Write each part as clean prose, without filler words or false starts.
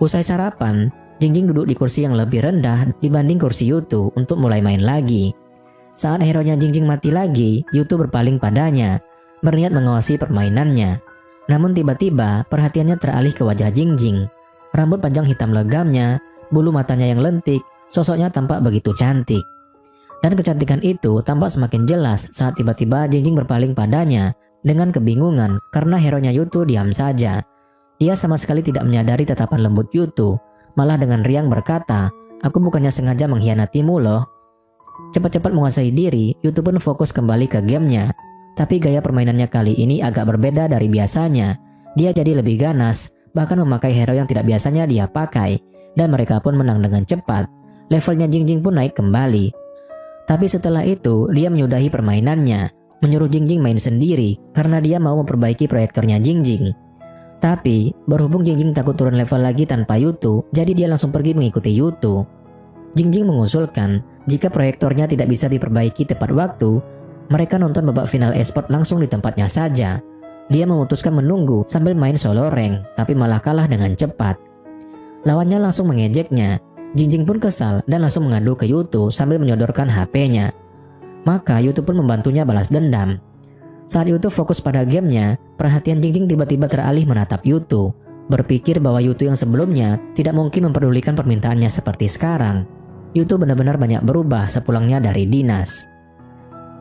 Usai sarapan, Jingjing duduk di kursi yang lebih rendah dibanding kursi Yutu untuk mulai main lagi. Saat hero-nya Jingjing mati lagi, Yutu berpaling padanya, berniat mengawasi permainannya. Namun tiba-tiba perhatiannya teralih ke wajah Jingjing. Rambut panjang hitam legamnya, bulu matanya yang lentik, sosoknya tampak begitu cantik. Dan kecantikan itu tampak semakin jelas saat tiba-tiba Jingjing berpaling padanya dengan kebingungan karena hero-nya Yutu diam saja. Dia sama sekali tidak menyadari tatapan lembut Yutu, malah dengan riang berkata, "Aku bukannya sengaja mengkhianatimu loh." Cepat-cepat menguasai diri, Yutu pun fokus kembali ke gamenya. Tapi gaya permainannya kali ini agak berbeda dari biasanya. Dia jadi lebih ganas, bahkan memakai hero yang tidak biasanya dia pakai. Dan mereka pun menang dengan cepat. Levelnya Jingjing pun naik kembali. Tapi setelah itu, dia menyudahi permainannya, menyuruh Jingjing main sendiri karena dia mau memperbaiki proyektornya Jingjing. Tapi, berhubung Jingjing takut turun level lagi tanpa Yutu, jadi dia langsung pergi mengikuti Yutu. Jingjing mengusulkan, jika proyektornya tidak bisa diperbaiki tepat waktu, mereka nonton babak final e-sport langsung di tempatnya saja. Dia memutuskan menunggu sambil main solo rank, tapi malah kalah dengan cepat. Lawannya langsung mengejeknya. Jingjing pun kesal dan langsung mengadu ke Yutu sambil menyodorkan HP-nya. Maka Yutu pun membantunya balas dendam. Saat Yutu fokus pada gamenya, perhatian Jingjing tiba-tiba teralih menatap Yutu, berpikir bahwa Yutu yang sebelumnya tidak mungkin memperdulikan permintaannya seperti sekarang. Yutu benar-benar banyak berubah sepulangnya dari dinas.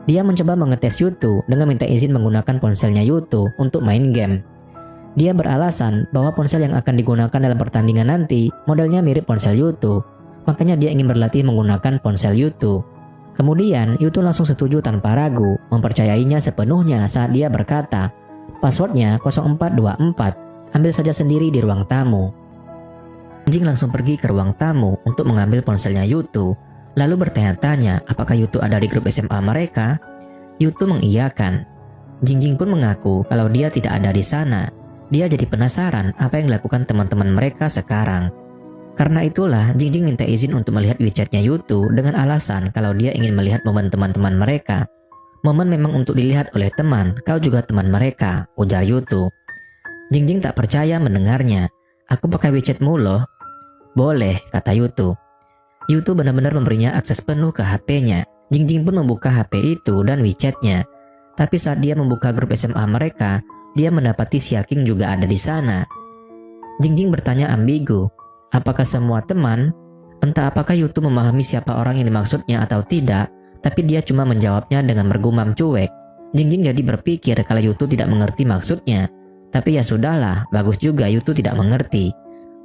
Dia mencoba mengetes Yutu dengan minta izin menggunakan ponselnya Yutu untuk main game. Dia beralasan bahwa ponsel yang akan digunakan dalam pertandingan nanti modelnya mirip ponsel Yutu, makanya dia ingin berlatih menggunakan ponsel Yutu. Kemudian Yutu langsung setuju tanpa ragu, mempercayainya sepenuhnya saat dia berkata, "Passwordnya 0424, ambil saja sendiri di ruang tamu." Jingjing langsung pergi ke ruang tamu untuk mengambil ponselnya Yutu, lalu bertanya-tanya apakah Yutu ada di grup SMA mereka. Yutu mengiyakan. Jingjing pun mengaku kalau dia tidak ada di sana. Dia jadi penasaran apa yang dilakukan teman-teman mereka sekarang. Karena itulah Jingjing minta izin untuk melihat WeChat-nya Yutu dengan alasan kalau dia ingin melihat momen teman-teman mereka. "Momen memang untuk dilihat oleh teman, kau juga teman mereka," ujar Yutu. Jingjing tak percaya mendengarnya. "Aku pakai WeChat-mu loh." "Boleh," kata Yutu. Yutu benar-benar memberinya akses penuh ke HP-nya. Jingjing pun membuka HP itu dan WeChat-nya. Tapi saat dia membuka grup SMA mereka, dia mendapati Xiaoqing juga ada di sana. Jingjing bertanya ambigu, apakah semua teman? Entah apakah Yutu memahami siapa orang yang dimaksudnya atau tidak, tapi dia cuma menjawabnya dengan bergumam cuek. Jingjing jadi berpikir kalau Yutu tidak mengerti maksudnya. Tapi ya sudahlah, bagus juga Yutu tidak mengerti.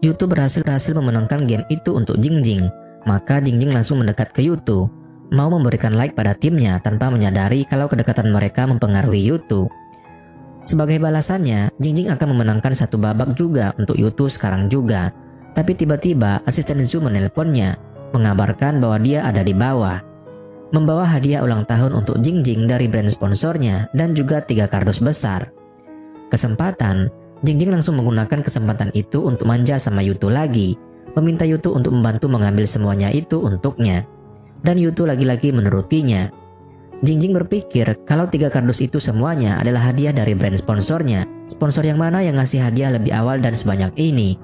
Yutu berhasil memenangkan game itu untuk Jingjing. Maka Jingjing langsung mendekat ke Yutu, mau memberikan like pada timnya tanpa menyadari kalau kedekatan mereka mempengaruhi Yutu. Sebagai balasannya, Jingjing akan memenangkan satu babak juga untuk Yutu sekarang juga. Tapi tiba-tiba asisten Zhu menelponnya, mengabarkan bahwa dia ada di bawah. Membawa hadiah ulang tahun untuk Jingjing dari brand sponsornya dan juga 3 kardus besar. Kesempatan, Jingjing langsung menggunakan kesempatan itu untuk manja sama Yutu lagi, meminta Yutu untuk membantu mengambil semuanya itu untuknya. Dan Yutu lagi-lagi menurutinya. Jingjing berpikir kalau 3 kardus itu semuanya adalah hadiah dari brand sponsornya. Sponsor yang mana yang ngasih hadiah lebih awal dan sebanyak ini?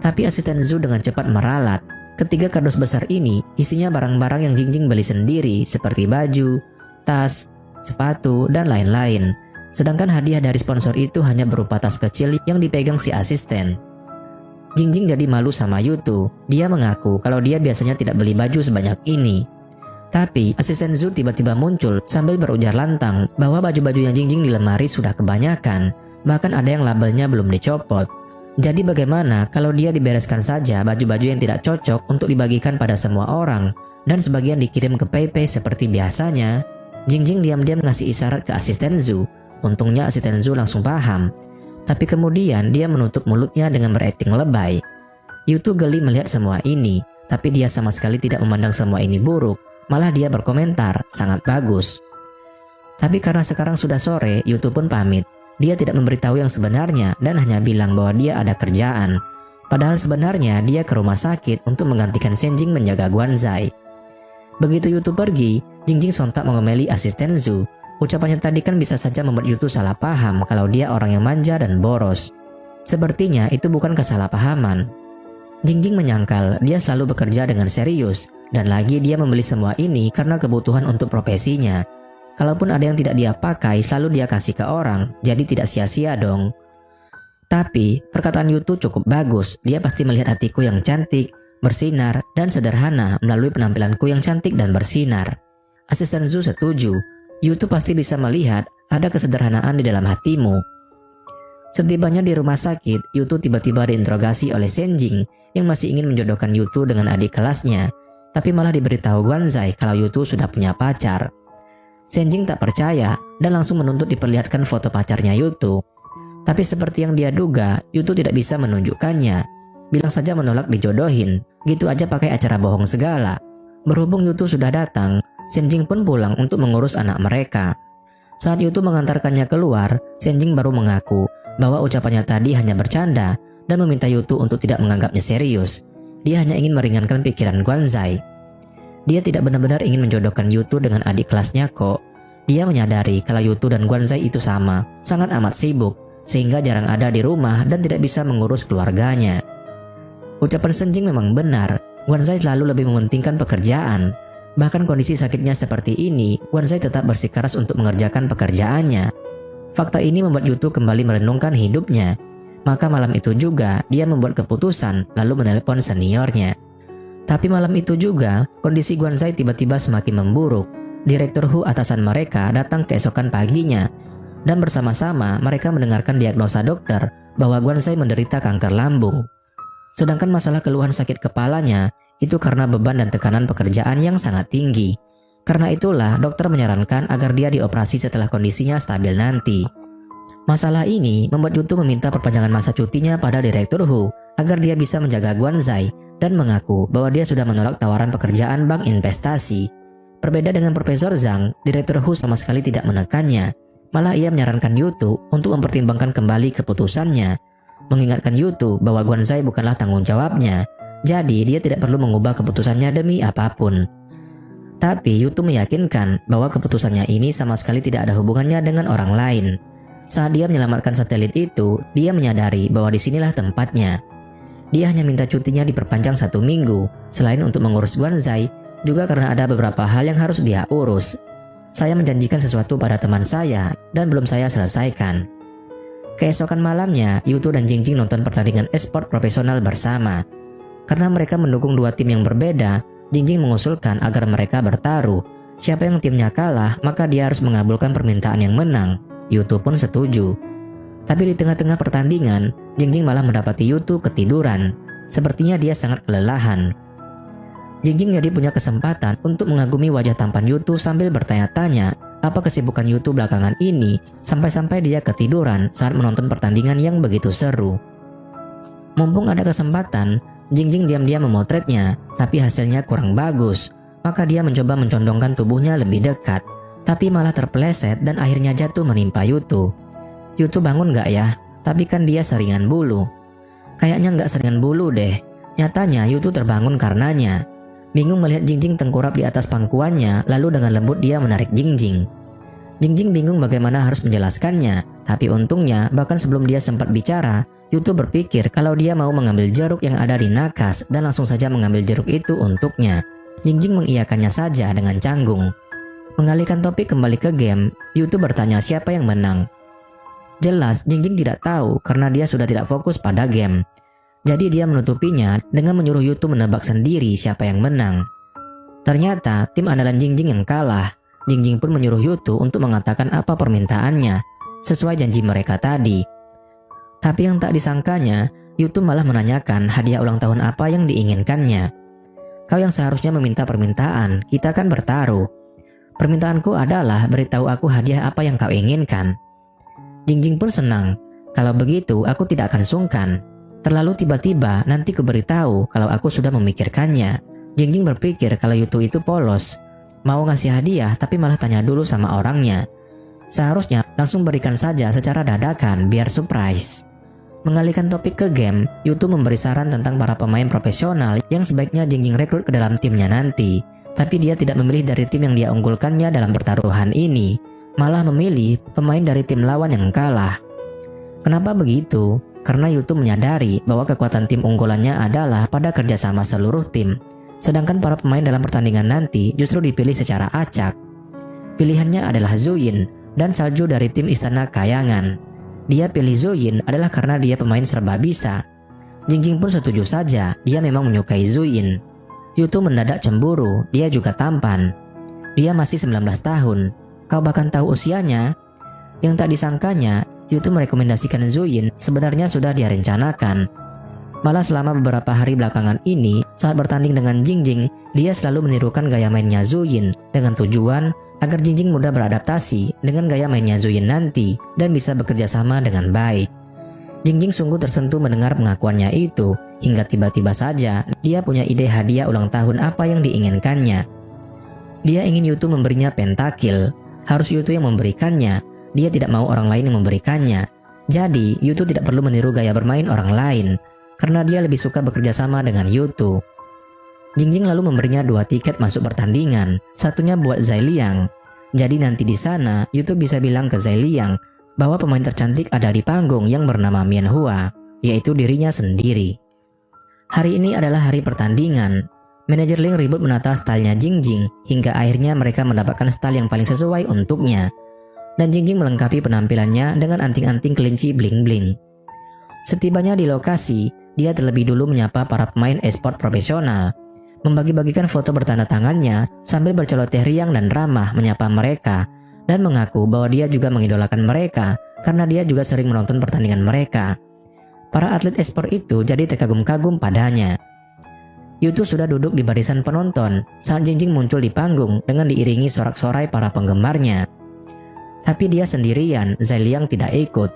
Tapi asisten Zhu dengan cepat meralat. Ketiga kardus besar ini isinya barang-barang yang Jingjing beli sendiri seperti baju, tas, sepatu, dan lain-lain. Sedangkan hadiah dari sponsor itu hanya berupa tas kecil yang dipegang si asisten. Jingjing jadi malu sama Yutu. Dia mengaku kalau dia biasanya tidak beli baju sebanyak ini. Tapi asisten Zhu tiba-tiba muncul sambil berujar lantang bahwa baju-baju yang Jingjing di lemari sudah kebanyakan. Bahkan ada yang labelnya belum dicopot. Jadi bagaimana kalau dia dibereskan saja baju-baju yang tidak cocok untuk dibagikan pada semua orang dan sebagian dikirim ke PayPay seperti biasanya? Jingjing diam-diam ngasih isyarat ke asisten Zhu. Untungnya asisten Zhu langsung paham. Tapi kemudian dia menutup mulutnya dengan berakting lebay. Yutu geli melihat semua ini, tapi dia sama sekali tidak memandang semua ini buruk. Malah dia berkomentar, sangat bagus. Tapi karena sekarang sudah sore, Yutu pun pamit. Dia tidak memberitahu yang sebenarnya dan hanya bilang bahwa dia ada kerjaan. Padahal sebenarnya dia ke rumah sakit untuk menggantikan Shenjing menjaga Guanzai. Begitu Yutu pergi, Jingjing sontak mengomeli asisten Zhu. Ucapannya tadi kan bisa saja membuat Yutu salah paham kalau dia orang yang manja dan boros. Sepertinya itu bukan kesalahpahaman. Jingjing menyangkal dia selalu bekerja dengan serius, dan lagi dia membeli semua ini karena kebutuhan untuk profesinya. Kalaupun ada yang tidak dia pakai, selalu dia kasih ke orang, jadi tidak sia-sia dong. Tapi perkataan Yutu cukup bagus, dia pasti melihat hatiku yang cantik, bersinar, dan sederhana melalui penampilanku yang cantik dan bersinar. Asisten Zhu setuju, Yutu pasti bisa melihat ada kesederhanaan di dalam hatimu. Setibanya di rumah sakit, Yutu tiba-tiba diinterogasi oleh Senjing yang masih ingin menjodohkan Yutu dengan adik kelasnya, tapi malah diberitahu Guanzai kalau Yutu sudah punya pacar. Senjing tak percaya dan langsung menuntut diperlihatkan foto pacarnya Yutu. Tapi seperti yang dia duga, Yutu tidak bisa menunjukkannya. Bilang saja menolak dijodohin, gitu aja pakai acara bohong segala. Berhubung Yutu sudah datang, Senjing pun pulang untuk mengurus anak mereka. Saat Yutu mengantarkannya keluar, Senjing baru mengaku bahwa ucapannya tadi hanya bercanda dan meminta Yutu untuk tidak menganggapnya serius. Dia hanya ingin meringankan pikiran Guanzai. Dia tidak benar-benar ingin menjodohkan Yutu dengan adik kelasnya kok. Dia menyadari kalau Yutu dan Guanzai itu sama, sangat amat sibuk, sehingga jarang ada di rumah dan tidak bisa mengurus keluarganya. Ucapan Senjing memang benar, Guanzai selalu lebih mementingkan pekerjaan. Bahkan kondisi sakitnya seperti ini, Guanzai tetap bersikeras untuk mengerjakan pekerjaannya. Fakta ini membuat Yutu kembali merenungkan hidupnya. Maka malam itu juga dia membuat keputusan lalu menelpon seniornya. Tapi malam itu juga kondisi Guanzai tiba-tiba semakin memburuk. Direktur Hu atasan mereka datang keesokan paginya dan bersama-sama mereka mendengarkan diagnosa dokter bahwa Guanzai menderita kanker lambung. Sedangkan masalah keluhan sakit kepalanya itu karena beban dan tekanan pekerjaan yang sangat tinggi. Karena itulah dokter menyarankan agar dia dioperasi setelah kondisinya stabil nanti. Masalah ini membuat Yutu meminta perpanjangan masa cutinya pada Direktur Hu agar dia bisa menjaga Guanzai dan mengaku bahwa dia sudah menolak tawaran pekerjaan bank investasi. Berbeda dengan Profesor Zhang, Direktur Hu sama sekali tidak menekannya. Malah ia menyarankan Yutu untuk mempertimbangkan kembali keputusannya, mengingatkan Yutu bahwa Guanzai bukanlah tanggung jawabnya, jadi dia tidak perlu mengubah keputusannya demi apapun. Tapi Yutu meyakinkan bahwa keputusannya ini sama sekali tidak ada hubungannya dengan orang lain. Saat dia menyelamatkan satelit itu, dia menyadari bahwa disinilah tempatnya. Dia hanya minta cutinya diperpanjang 1 minggu, selain untuk mengurus Guanzai, juga karena ada beberapa hal yang harus dia urus. Saya menjanjikan sesuatu pada teman saya dan belum saya selesaikan. Keesokan malamnya, Yutu dan Jingjing nonton pertandingan e-sport profesional bersama. Karena mereka mendukung dua tim yang berbeda, Jingjing mengusulkan agar mereka bertaruh. Siapa yang timnya kalah, maka dia harus mengabulkan permintaan yang menang. Yutu pun setuju. Tapi di tengah-tengah pertandingan, Jingjing malah mendapati Yutu ketiduran. Sepertinya dia sangat kelelahan. Jingjing jadi punya kesempatan untuk mengagumi wajah tampan Yutu sambil bertanya-tanya apa kesibukan Yutu belakangan ini sampai-sampai dia ketiduran saat menonton pertandingan yang begitu seru. Mumpung ada kesempatan, Jingjing diam-diam memotretnya, tapi hasilnya kurang bagus. Maka dia mencoba mencondongkan tubuhnya lebih dekat, tapi malah terpeleset dan akhirnya jatuh menimpa Yutu. Yutu bangun gak ya? Tapi kan dia seringan bulu. Kayaknya gak seringan bulu deh. Nyatanya Yutu terbangun karenanya. Bingung melihat Jingjing tengkurap di atas pangkuannya, lalu dengan lembut dia menarik Jingjing. Jingjing bingung bagaimana harus menjelaskannya, tapi untungnya bahkan sebelum dia sempat bicara, Yutu berpikir kalau dia mau mengambil jeruk yang ada di nakas dan langsung saja mengambil jeruk itu untuknya. Jingjing mengiyakannya saja dengan canggung. Mengalihkan topik kembali ke game, Yutu bertanya siapa yang menang. Jelas Jingjing tidak tahu karena dia sudah tidak fokus pada game. Jadi dia menutupinya dengan menyuruh Yutu menebak sendiri siapa yang menang. Ternyata tim andalan Jingjing yang kalah. Jingjing pun menyuruh Yutu untuk mengatakan apa permintaannya, sesuai janji mereka tadi. Tapi yang tak disangkanya, Yutu malah menanyakan hadiah ulang tahun apa yang diinginkannya. Kau yang seharusnya meminta permintaan, kita kan bertaruh. Permintaanku adalah beritahu aku hadiah apa yang kau inginkan. Jingjing pun senang. Kalau begitu aku tidak akan sungkan. Terlalu tiba-tiba nanti kuberitahu kalau aku sudah memikirkannya. Jingjing berpikir kalau Yutu itu polos. Mau ngasih hadiah tapi malah tanya dulu sama orangnya. Seharusnya langsung berikan saja secara dadakan biar surprise. Mengalihkan topik ke game, Yutu memberi saran tentang para pemain profesional yang sebaiknya Jingjing rekrut ke dalam timnya nanti. Tapi dia tidak memilih dari tim yang dia unggulkannya dalam pertaruhan ini. Malah memilih pemain dari tim lawan yang kalah. Kenapa begitu? karena Yutu menyadari bahwa kekuatan tim unggulannya adalah pada kerjasama seluruh tim. Sedangkan para pemain dalam pertandingan nanti justru dipilih secara acak. Pilihannya adalah Zuyin dan Salju dari tim Istana Kayangan. Dia pilih Zuyin adalah karena dia pemain serba bisa. Jingjing pun setuju saja, dia memang menyukai Zuyin. Yutu mendadak cemburu, dia juga tampan. Dia masih 19 tahun. Kau bahkan tahu usianya? Yang tak disangkanya, Yutu merekomendasikan Zuyin sebenarnya sudah direncanakan. Malah selama beberapa hari belakangan ini, saat bertanding dengan Jingjing, dia selalu menirukan gaya mainnya Zuyin dengan tujuan agar Jingjing mudah beradaptasi dengan gaya mainnya Zuyin nanti dan bisa bekerja sama dengan baik. Jingjing sungguh tersentuh mendengar pengakuannya itu, hingga tiba-tiba saja dia punya ide hadiah ulang tahun apa yang diinginkannya. Dia ingin Yutu memberinya pentakil, harus Yutu yang memberikannya, dia tidak mau orang lain yang memberikannya. Jadi Yutu tidak perlu meniru gaya bermain orang lain, karena dia lebih suka bekerja sama dengan Yutu. Jingjing lalu memberinya 2 tiket masuk pertandingan, satunya buat Zai Liang. Jadi nanti di sana Yutu bisa bilang ke Zai Liang bahwa pemain tercantik ada di panggung yang bernama Mian Hua, yaitu dirinya sendiri. Hari ini adalah hari pertandingan. Manajer Ling ribut menata stylenya Jingjing hingga akhirnya mereka mendapatkan style yang paling sesuai untuknya. Dan Jingjing melengkapi penampilannya dengan anting-anting kelinci bling-bling. Setibanya di lokasi, dia terlebih dulu menyapa para pemain e-sport profesional, membagi-bagikan foto bertanda tangannya sambil berceloteh riang dan ramah menyapa mereka, dan mengaku bahwa dia juga mengidolakan mereka karena dia juga sering menonton pertandingan mereka. Para atlet e-sport itu jadi terkagum-kagum padanya. Yutu sudah duduk di barisan penonton saat Jingjing muncul di panggung dengan diiringi sorak-sorai para penggemarnya. Tapi dia sendirian, Zai Liang tidak ikut.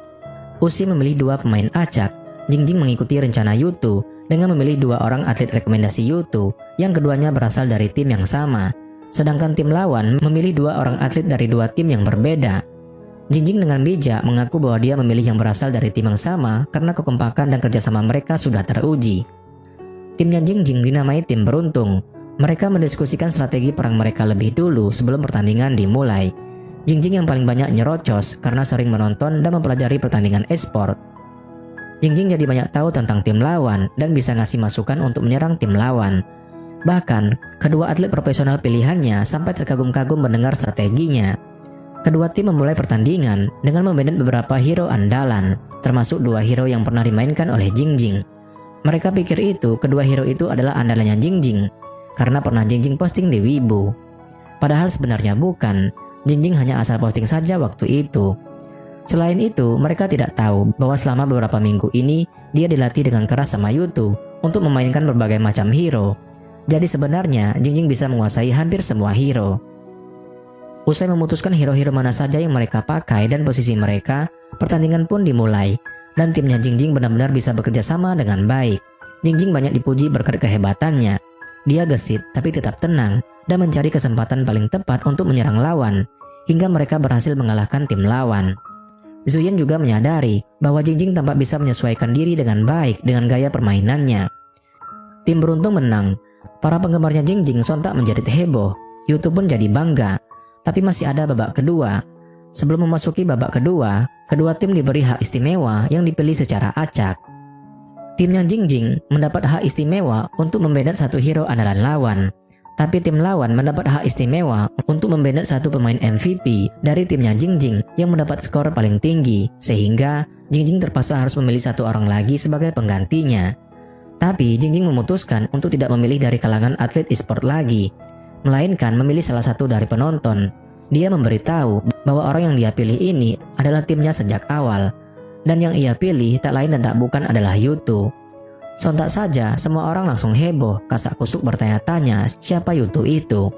Usi memilih 2 pemain acak. Jingjing mengikuti rencana Yutu dengan memilih 2 orang atlet rekomendasi Yutu yang keduanya berasal dari tim yang sama. Sedangkan tim lawan memilih 2 orang atlet dari 2 tim yang berbeda. Jingjing dengan bijak mengaku bahwa dia memilih yang berasal dari tim yang sama karena kekompakan dan kerjasama mereka sudah teruji. Timnya Jingjing dinamai tim beruntung. Mereka mendiskusikan strategi perang mereka lebih dulu sebelum pertandingan dimulai. Jingjing yang paling banyak nyerocos karena sering menonton dan mempelajari pertandingan e-sport. Jingjing jadi banyak tahu tentang tim lawan dan bisa ngasih masukan untuk menyerang tim lawan. Bahkan, kedua atlet profesional pilihannya sampai terkagum-kagum mendengar strateginya. Kedua tim memulai pertandingan dengan membantu beberapa hero andalan, termasuk 2 hero yang pernah dimainkan oleh Jingjing. Mereka pikir kedua hero itu adalah andalannya Jingjing, karena pernah Jingjing posting di Weibo. Padahal sebenarnya bukan, Jingjing hanya asal posting saja waktu itu. Selain itu, mereka tidak tahu bahwa selama beberapa minggu ini, dia dilatih dengan keras sama Yutu untuk memainkan berbagai macam hero. Jadi sebenarnya, Jingjing bisa menguasai hampir semua hero. Usai memutuskan hero-hero mana saja yang mereka pakai dan posisi mereka, pertandingan pun dimulai. Dan timnya Jingjing benar-benar bisa bekerja sama dengan baik. Jingjing banyak dipuji berkat kehebatannya. Dia gesit tapi tetap tenang dan mencari kesempatan paling tepat untuk menyerang lawan, hingga mereka berhasil mengalahkan tim lawan. Zuyin juga menyadari bahwa Jingjing tampak bisa menyesuaikan diri dengan baik dengan gaya permainannya. Tim beruntung menang. Para penggemarnya Jingjing sontak menjerit heboh. Yutu pun jadi bangga. Tapi masih ada babak kedua. Sebelum memasuki babak kedua, kedua tim diberi hak istimewa yang dipilih secara acak. Timnya Jingjing mendapat hak istimewa untuk membanat 1 hero andalan lawan. Tapi tim lawan mendapat hak istimewa untuk membanat 1 pemain MVP dari timnya Jingjing yang mendapat skor paling tinggi, sehingga Jingjing terpaksa harus memilih 1 orang lagi sebagai penggantinya. Tapi Jingjing memutuskan untuk tidak memilih dari kalangan atlet e-sport lagi, melainkan memilih salah satu dari penonton. Dia memberitahu bahwa orang yang dia pilih ini adalah timnya sejak awal, dan yang ia pilih tak lain dan tak bukan adalah Yutu. Sontak saja semua orang langsung heboh, kasak-kusuk bertanya-tanya siapa Yutu itu.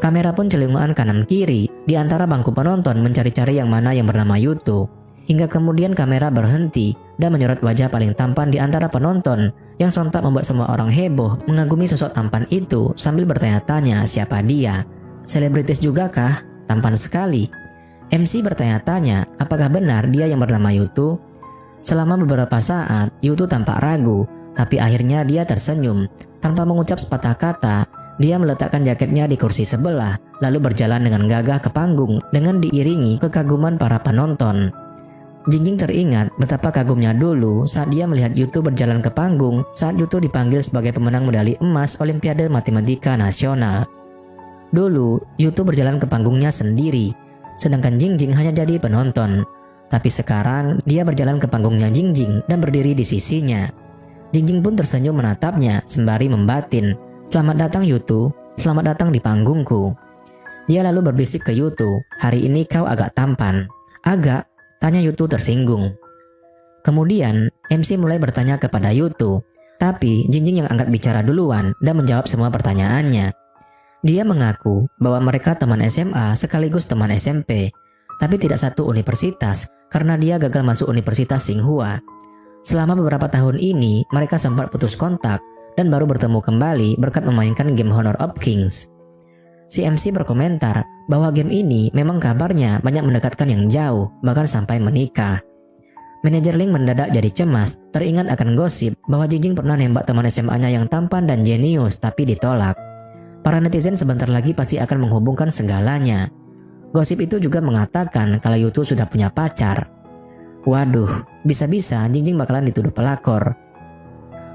Kamera pun celinguan kanan kiri di antara bangku penonton mencari-cari yang mana yang bernama Yutu. Hingga kemudian kamera berhenti dan menyorot wajah paling tampan di antara penonton yang sontak membuat semua orang heboh mengagumi sosok tampan itu sambil bertanya-tanya siapa dia. Selebritis juga kah? Tampan sekali. MC bertanya-tanya apakah benar dia yang bernama Yutu. Selama beberapa saat Yutu tampak ragu, tapi akhirnya dia tersenyum. Tanpa mengucap sepatah kata, dia meletakkan jaketnya di kursi sebelah, lalu berjalan dengan gagah ke panggung dengan diiringi kekaguman para penonton. Jingjing teringat betapa kagumnya dulu saat dia melihat Yutu berjalan ke panggung saat Yutu dipanggil sebagai pemenang medali emas Olimpiade Matematika Nasional. Dulu, Yutu berjalan ke panggungnya sendiri, sedangkan Jingjing hanya jadi penonton. Tapi sekarang, dia berjalan ke panggungnya Jingjing dan berdiri di sisinya. Jingjing pun tersenyum menatapnya sembari membatin, "Selamat datang Yutu, selamat datang di panggungku." Dia lalu berbisik ke Yutu, "Hari ini kau agak tampan." "Agak?" tanya Yutu tersinggung. Kemudian, MC mulai bertanya kepada Yutu, tapi Jingjing yang angkat bicara duluan dan menjawab semua pertanyaannya. Dia mengaku bahwa mereka teman SMA sekaligus teman SMP, tapi tidak satu universitas karena dia gagal masuk Universitas Tsinghua. Selama beberapa tahun ini, mereka sempat putus kontak dan baru bertemu kembali berkat memainkan game Honor of Kings. Si MC berkomentar bahwa game ini memang kabarnya banyak mendekatkan yang jauh, bahkan sampai menikah. Manajer Link mendadak jadi cemas, teringat akan gosip bahwa Jingjing pernah nembak teman SMA-nya yang tampan dan jenius tapi ditolak. Para netizen sebentar lagi pasti akan menghubungkan segalanya. Gosip itu juga mengatakan kalau Yutu sudah punya pacar. Waduh, bisa-bisa Jingjing bakalan dituduh pelakor.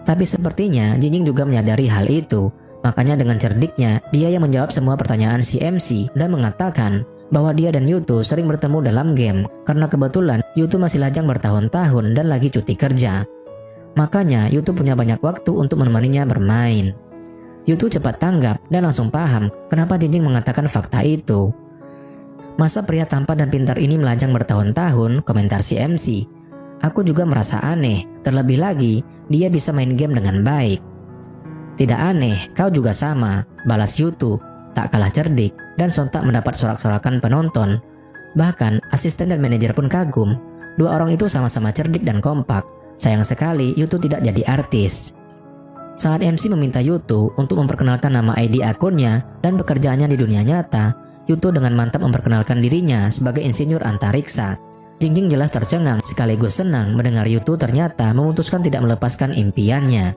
Tapi sepertinya Jingjing juga menyadari hal itu. Makanya dengan cerdiknya, dia yang menjawab semua pertanyaan si MC dan mengatakan bahwa dia dan Yutu sering bertemu dalam game karena kebetulan Yutu masih lajang bertahun-tahun dan lagi cuti kerja. Makanya Yutu punya banyak waktu untuk menemaninya bermain. Yutu cepat tanggap dan langsung paham kenapa Jingjing mengatakan fakta itu. "Masa pria tampan dan pintar ini melajang bertahun-tahun," komentar si MC. "Aku juga merasa aneh, terlebih lagi dia bisa main game dengan baik." "Tidak aneh, kau juga sama," balas Yutu, tak kalah cerdik dan sontak mendapat sorak-sorakan penonton. Bahkan asisten dan manajer pun kagum. Dua orang itu sama-sama cerdik dan kompak. Sayang sekali Yutu tidak jadi artis. Saat MC meminta Yutu untuk memperkenalkan nama ID akunnya dan pekerjaannya di dunia nyata, Yutu dengan mantap memperkenalkan dirinya sebagai insinyur antariksa. Jingjing jelas tercengang sekaligus senang mendengar Yutu ternyata memutuskan tidak melepaskan impiannya.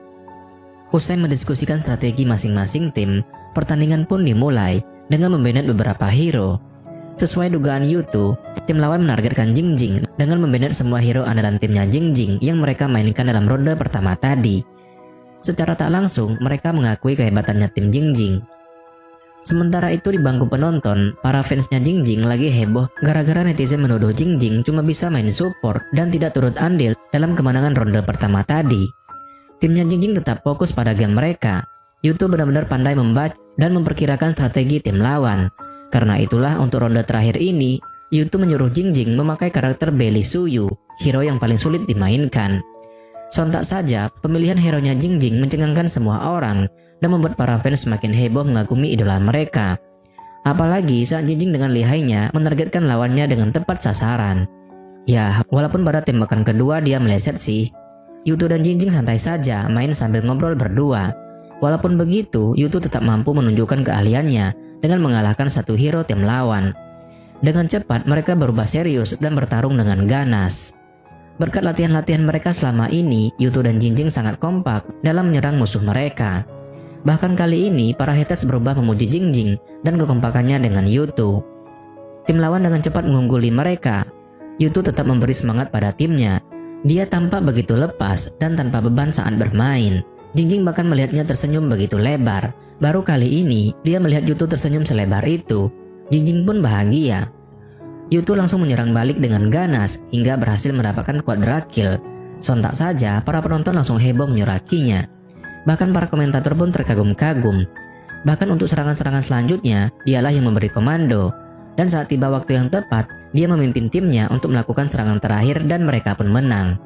Usai mendiskusikan strategi masing-masing tim, pertandingan pun dimulai dengan membanet beberapa hero. Sesuai dugaan Yutu, tim lawan menargetkan Jingjing dengan membanet semua hero andalan timnya Jingjing yang mereka mainkan dalam ronde pertama tadi. Secara tak langsung, mereka mengakui kehebatannya tim Jingjing. Sementara itu di bangku penonton, para fansnya Jingjing lagi heboh gara-gara netizen menuduh Jingjing cuma bisa main support dan tidak turut andil dalam kemenangan ronde pertama tadi. Timnya Jingjing tetap fokus pada game mereka. Yutu benar-benar pandai membaca dan memperkirakan strategi tim lawan. Karena itulah untuk ronde terakhir ini, Yutu menyuruh Jingjing memakai karakter Belly Suyu, hero yang paling sulit dimainkan. Sontak saja, pemilihan hero-nya Jingjing mencengangkan semua orang dan membuat para fans semakin heboh mengagumi idola mereka. Apalagi saat Jingjing dengan lihainya menargetkan lawannya dengan tepat sasaran. Ya, walaupun pada tembakan kedua dia meleset sih. Yutu dan Jingjing santai saja main sambil ngobrol berdua. Walaupun begitu, Yutu tetap mampu menunjukkan keahliannya dengan mengalahkan satu hero tim lawan. Dengan cepat mereka berubah serius dan bertarung dengan ganas. Berkat latihan-latihan mereka selama ini, Yutu dan Jingjing sangat kompak dalam menyerang musuh mereka. Bahkan kali ini, para haters berubah memuji Jingjing dan kekompakannya dengan Yutu. Tim lawan dengan cepat mengungguli mereka. Yutu tetap memberi semangat pada timnya. Dia tampak begitu lepas dan tanpa beban saat bermain. Jingjing bahkan melihatnya tersenyum begitu lebar. Baru kali ini, dia melihat Yutu tersenyum selebar itu. Jingjing pun bahagia. Yutu langsung menyerang balik dengan ganas hingga berhasil mendapatkan quadra kill. Sontak saja para penonton langsung heboh menyurakinya. Bahkan para komentator pun terkagum-kagum. Bahkan untuk serangan-serangan selanjutnya, dialah yang memberi komando. Dan saat tiba waktu yang tepat, dia memimpin timnya untuk melakukan serangan terakhir dan mereka pun menang.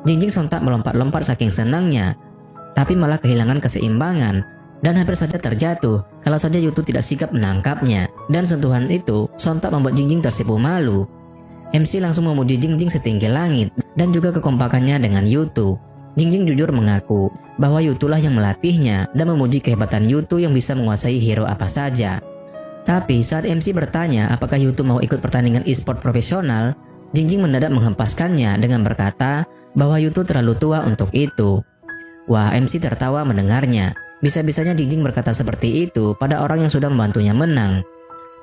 Jingjing sontak melompat-lompat saking senangnya, tapi malah kehilangan keseimbangan dan hampir saja terjatuh kalau saja Yutu tidak sigap menangkapnya. Dan sentuhan itu sontak membuat Jingjing tersipu malu. MC langsung memuji Jingjing setinggi langit dan juga kekompakannya dengan Yutu. Jingjing jujur mengaku bahwa Yutulah yang melatihnya dan memuji kehebatan Yutu yang bisa menguasai hero apa saja. Tapi saat MC bertanya apakah Yutu mau ikut pertandingan e-sport profesional, Jingjing mendadak menghempaskannya dengan berkata bahwa Yutu terlalu tua untuk itu. Wah, MC tertawa mendengarnya. Bisa-bisanya Jingjing berkata seperti itu pada orang yang sudah membantunya menang.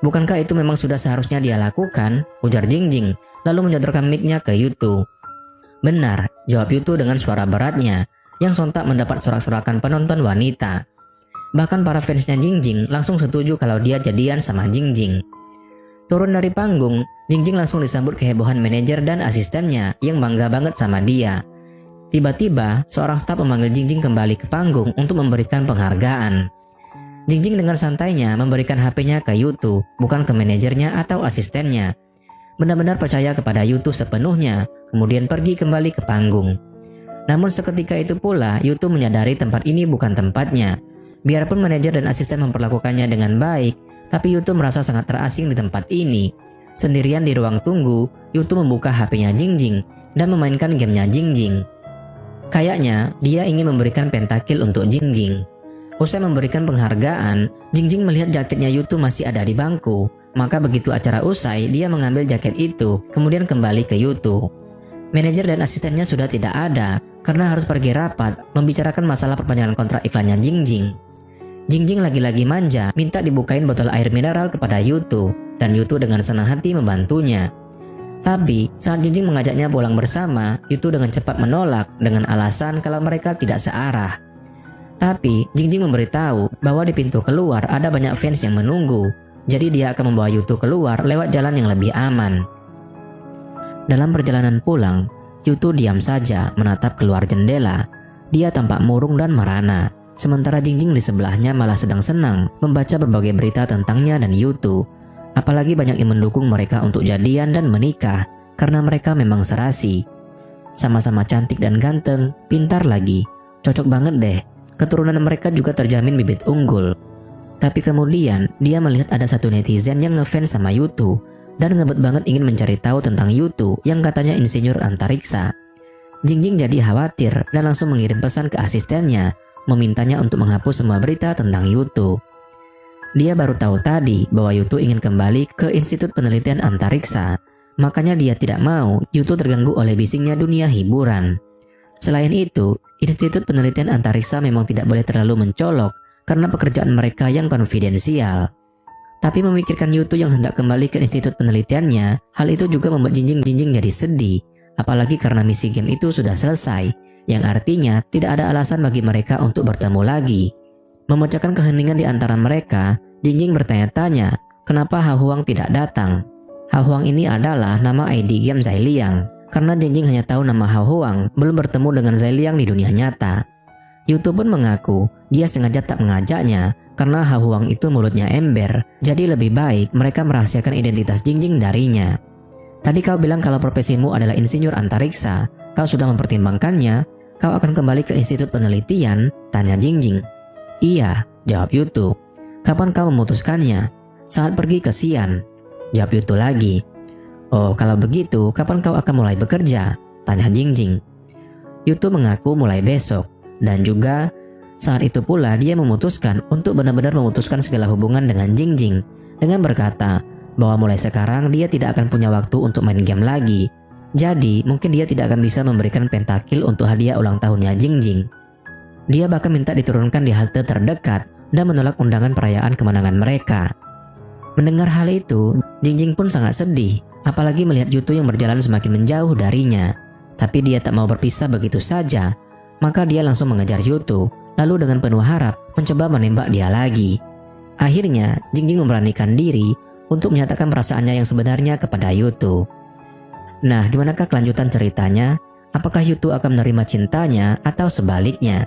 Bukankah itu memang sudah seharusnya dia lakukan? Ujar Jingjing, lalu menyodorkan mic-nya ke Yutu. Benar, jawab Yutu dengan suara beratnya, yang sontak mendapat sorak-sorakan penonton wanita. Bahkan para fansnya Jingjing langsung setuju kalau dia jadian sama Jingjing. Turun dari panggung, Jingjing langsung disambut kehebohan manajer dan asistennya yang bangga banget sama dia. Tiba-tiba, seorang staf memanggil Jingjing kembali ke panggung untuk memberikan penghargaan. Jingjing dengan santainya memberikan HP-nya ke Yutu, bukan ke manajernya atau asistennya. Benar-benar percaya kepada Yutu sepenuhnya, kemudian pergi kembali ke panggung. Namun seketika itu pula, Yutu menyadari tempat ini bukan tempatnya. Biarpun manajer dan asisten memperlakukannya dengan baik, tapi Yutu merasa sangat terasing di tempat ini. Sendirian di ruang tunggu, Yutu membuka HP-nya Jingjing dan memainkan gamenya Jingjing. Kayaknya dia ingin memberikan pentakil untuk Jingjing. Usai memberikan penghargaan, Jingjing melihat jaketnya Yutu masih ada di bangku. Maka begitu acara usai, dia mengambil jaket itu, kemudian kembali ke Yutu. Manajer dan asistennya sudah tidak ada, karena harus pergi rapat membicarakan masalah perpanjangan kontrak iklannya Jingjing. Jingjing lagi-lagi manja, minta dibukain botol air mineral kepada Yutu, dan Yutu dengan senang hati membantunya. Tapi saat Jingjing mengajaknya pulang bersama, Yutu dengan cepat menolak dengan alasan kalau mereka tidak searah. Tapi Jingjing memberitahu bahwa di pintu keluar ada banyak fans yang menunggu, jadi dia akan membawa Yutu keluar lewat jalan yang lebih aman. Dalam perjalanan pulang, Yutu diam saja menatap keluar jendela. Dia tampak murung dan merana, sementara Jingjing di sebelahnya malah sedang senang membaca berbagai berita tentangnya dan Yutu. Apalagi banyak yang mendukung mereka untuk jadian dan menikah karena mereka memang serasi. Sama-sama cantik dan ganteng, pintar lagi, cocok banget deh. Keturunan mereka juga terjamin bibit unggul. Tapi kemudian dia melihat ada satu netizen yang ngefans sama Yutu dan ngebet banget ingin mencari tahu tentang Yutu yang katanya insinyur antariksa. Jingjing jadi khawatir dan langsung mengirim pesan ke asistennya, memintanya untuk menghapus semua berita tentang Yutu. Dia baru tahu tadi bahwa Yutu ingin kembali ke Institut Penelitian Antariksa, makanya dia tidak mau Yutu terganggu oleh bisingnya dunia hiburan. Selain itu, Institut Penelitian Antariksa memang tidak boleh terlalu mencolok karena pekerjaan mereka yang konfidensial. Tapi memikirkan Yutu yang hendak kembali ke institut penelitiannya, hal itu juga membuat Jingjing jadi sedih, apalagi karena misi game itu sudah selesai, yang artinya tidak ada alasan bagi mereka untuk bertemu lagi. Memecahkan keheningan di antara mereka, Jingjing bertanya-tanya kenapa Ha Huang tidak datang. Ha Huang ini adalah nama ID game Zai Liang, karena Jingjing hanya tahu nama Ha Huang, belum bertemu dengan Zai Liang di dunia nyata. Yutu pun mengaku dia sengaja tak mengajaknya karena Ha Huang itu mulutnya ember, jadi lebih baik mereka merahasiakan identitas Jingjing darinya. Tadi kau bilang kalau profesimu adalah insinyur antariksa, kau sudah mempertimbangkannya, kau akan kembali ke institut penelitian? Tanya Jingjing. Iya, jawab Yutu. Kapan kau memutuskannya? Saat pergi ke Xi'an, jawab Yutu lagi. Oh, kalau begitu, kapan kau akan mulai bekerja? Tanya Jingjing. Yutu mengaku mulai besok, dan juga saat itu pula dia memutuskan untuk benar-benar memutuskan segala hubungan dengan Jingjing, dengan berkata bahwa mulai sekarang dia tidak akan punya waktu untuk main game lagi. Jadi, mungkin dia tidak akan bisa memberikan pentakil untuk hadiah ulang tahunnya Jingjing. Dia bahkan minta diturunkan di halte terdekat dan menolak undangan perayaan kemenangan mereka. Mendengar hal itu, Jingjing pun sangat sedih, apalagi melihat Yutu yang berjalan semakin menjauh darinya. Tapi dia tak mau berpisah begitu saja, maka dia langsung mengejar Yutu, lalu dengan penuh harap mencoba menembak dia lagi. Akhirnya, Jingjing memberanikan diri untuk menyatakan perasaannya yang sebenarnya kepada Yutu. Nah, gimanakah kelanjutan ceritanya? Apakah Yutu akan menerima cintanya atau sebaliknya?